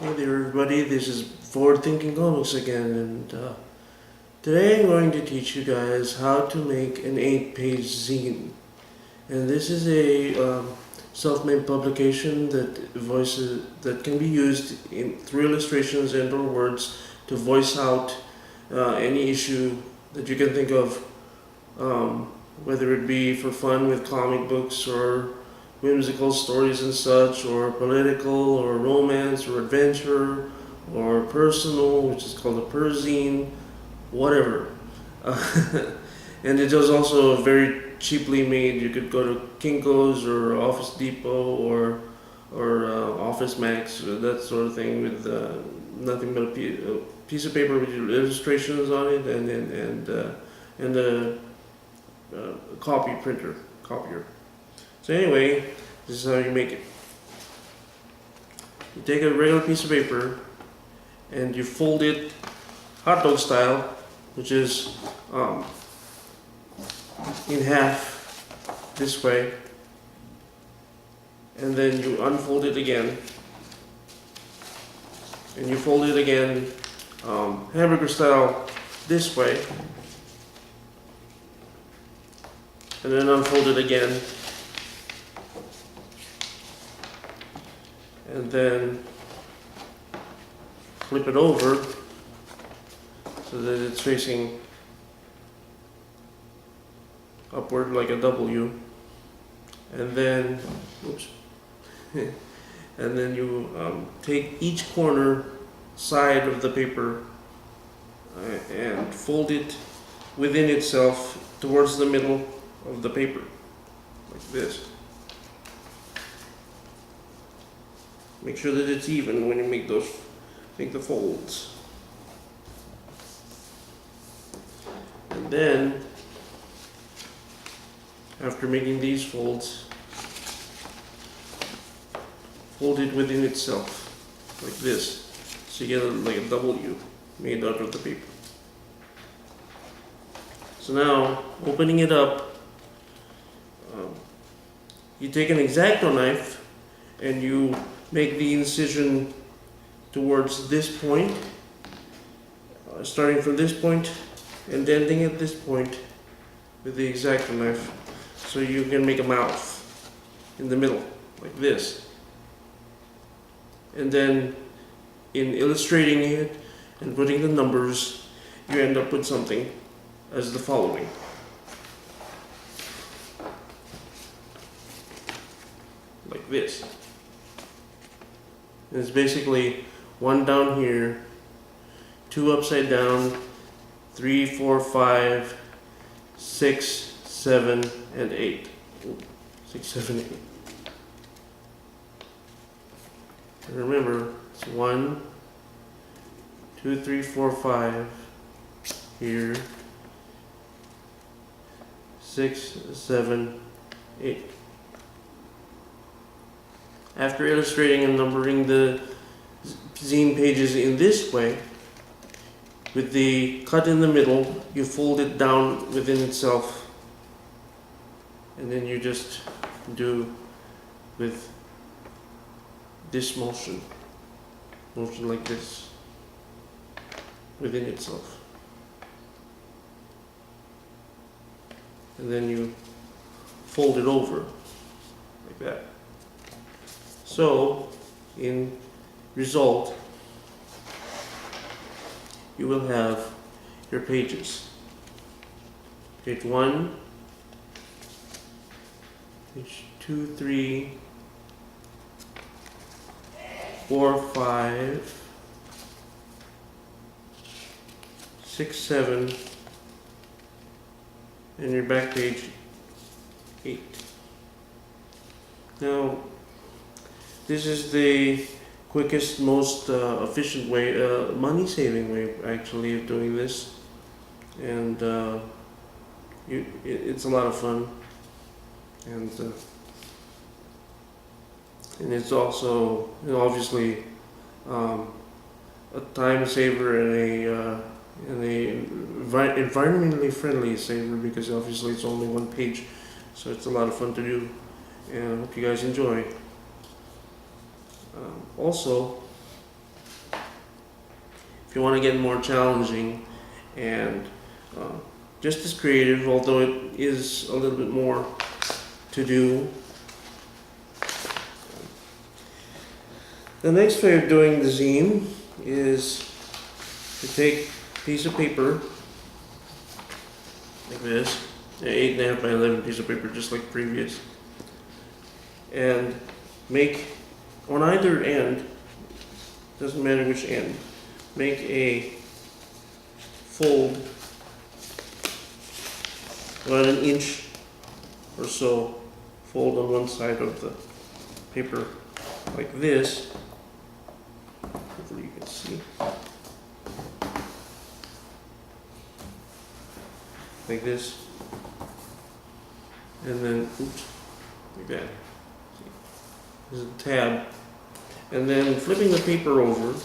Hey there everybody, this is Forward Thinking Comics again, and today I'm going to teach you guys how to make an 8-page zine. And this is a self-made publication that can be used through illustrations and or words to voice out any issue that you can think of, whether it be for fun with comic books or whimsical stories and such, or political, or romance, or adventure, or personal, which is called a perzine, whatever. And it is also very cheaply made. You could go to Kinko's or Office Depot or Office Max, or that sort of thing, with nothing but a piece of paper with your illustrations on it and a copier. So anyway, this is how you make it. You take a regular piece of paper and you fold it hot dog style, which is in half this way, and then you unfold it again, and you fold it again hamburger style this way, and then unfold it again, and then flip it over so that it's facing upward like a W, and then and then you take each corner side of the paper and fold it within itself towards the middle of the paper, like this. Make sure that it's even when you make the folds. And then, after making these folds, fold it within itself, like this. So you get like a W made out of the paper. So now, opening it up, you take an X-Acto knife and you make the incision towards this point, starting from this point and ending at this point with the X-Acto knife, so you can make a mouth in the middle, like this. And then in illustrating it and putting the numbers, you end up with something as the following. Like this. And it's basically 1 down here, 2 upside down, 3, 4, 5, 6, 7, and 8. 6, 7, 8. And remember, it's 1, 2, 3, 4, 5 here, 6, 7, 8. After illustrating and numbering the zine pages in this way, with the cut in the middle, you fold it down within itself, and then you just do with this motion like this, within itself. And then you fold it over, like that. So, in result, you will have your pages. Page 1, page 2, 3, 4, 5, 6, 7, and your back page 8. Now, this is the quickest, most efficient way, money-saving way actually of doing this, and it's a lot of fun, and it's also, obviously, a time saver and a environmentally friendly saver, because obviously it's only 1 page, so it's a lot of fun to do, and I hope you guys enjoy. Also, if you want to get more challenging and just as creative, although it is a little bit more to do. The next way of doing the zine is to take a piece of paper like this, an 8.5 by 11 piece of paper, just like previous, and make on either end, doesn't matter which end, make a fold about an inch or so, fold on one side of the paper like this. Hopefully you can see. Like this. And then, oops, like that. There's a tab. And then flipping the paper over,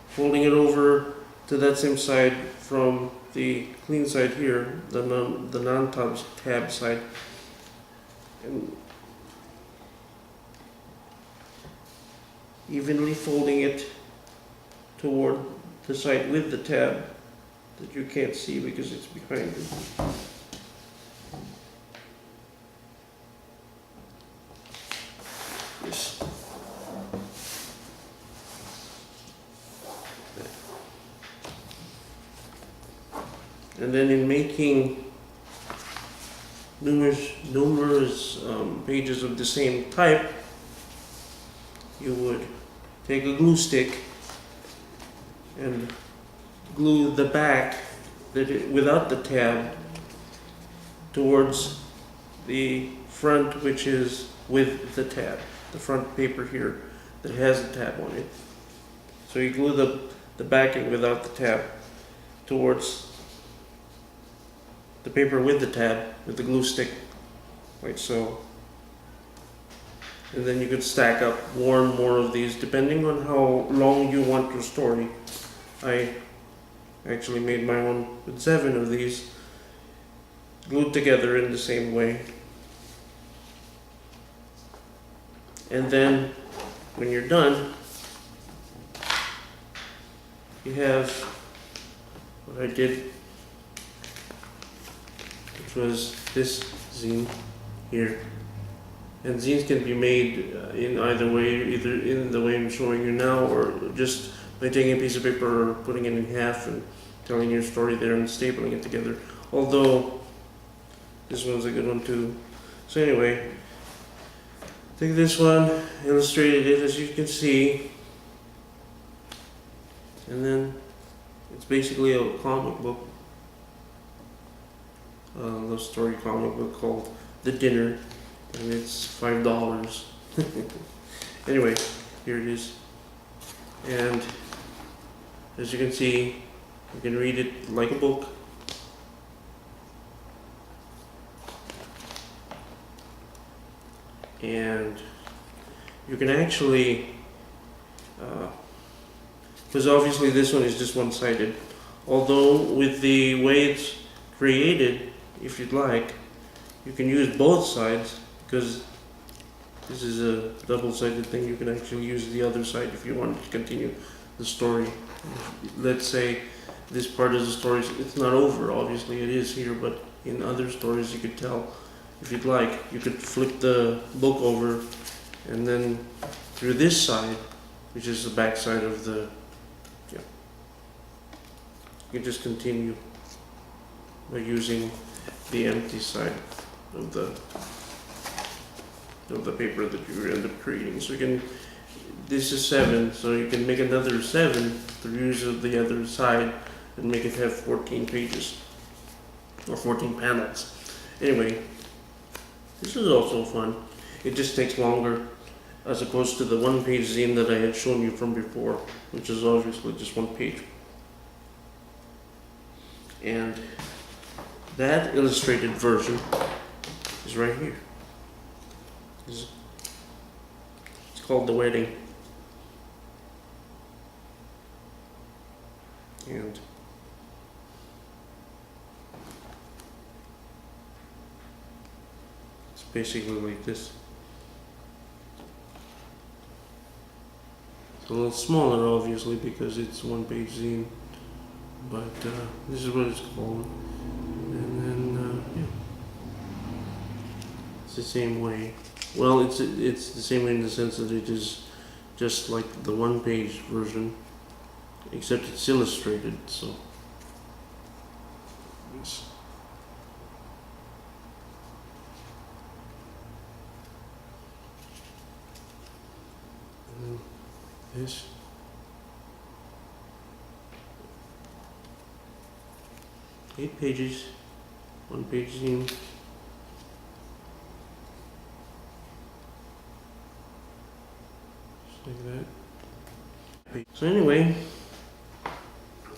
folding it over to that same side from the clean side here, the non-tab side, and evenly folding it toward the side with the tab that you can't see because it's behind it. Yes. And then in making numerous pages of the same type, you would take a glue stick and glue the back without the tab towards the front, which is with the tab, the front paper here that has a tab on it. So you glue the backing without the tab towards the paper with the tab with the glue stick, like so. And then you could stack up more and more of these depending on how long you want your story. I actually made my own with 7 of these glued together in the same way. And then when you're done, you have what I did, which was this zine here. And zines can be made in either way, either in the way I'm showing you now, or just by taking a piece of paper or putting it in half and telling your story there and stapling it together. Although this one's a good one too. So anyway, take this one, illustrated it as you can see, and then it's basically a comic book, a love story comic book called The Dinner, and it's $5. Anyway, here it is, and as you can see, you can read it like a book. And you can actually, because obviously this one is just one-sided, although with the way it's created, if you'd like, you can use both sides, because this is a double-sided thing. You can actually use the other side if you want to continue the story. Let's say this part of the story, it's not over, obviously it is here, but in other stories you could tell, if you'd like, you could flip the book over and then through this side, which is the back side of the, you can just continue by using the empty side of the paper that you end up creating. So you can, this is 7, so you can make another 7 through use of the other side and make it have 14 pages or 14 panels. Anyway, this is also fun. It just takes longer as opposed to the one-page zine that I had shown you from before, which is obviously just 1 page. And that illustrated version is right here. It's called The Wedding. And it's basically like this. It's a little smaller, obviously, because it's one-page zine, but this is what it's called. And then, yeah, it's the same way. Well, it's the same way in the sense that it is just like the one-page version, except it's illustrated. So, yes. And then this. 8 pages, one-page zine. Just like that. So anyway,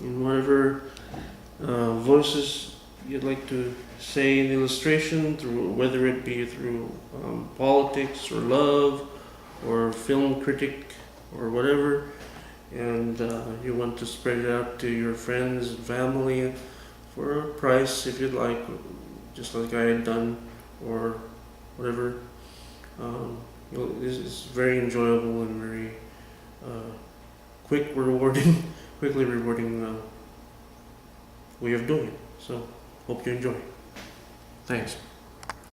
in whatever voices you'd like to say in illustration, through whether it be through politics or love or film critic or whatever, and you want to spread it out to your friends and family for a price if you'd like, just like I had done, or whatever. It's very enjoyable and very quickly rewarding way of doing it. So, hope you enjoy. Thanks.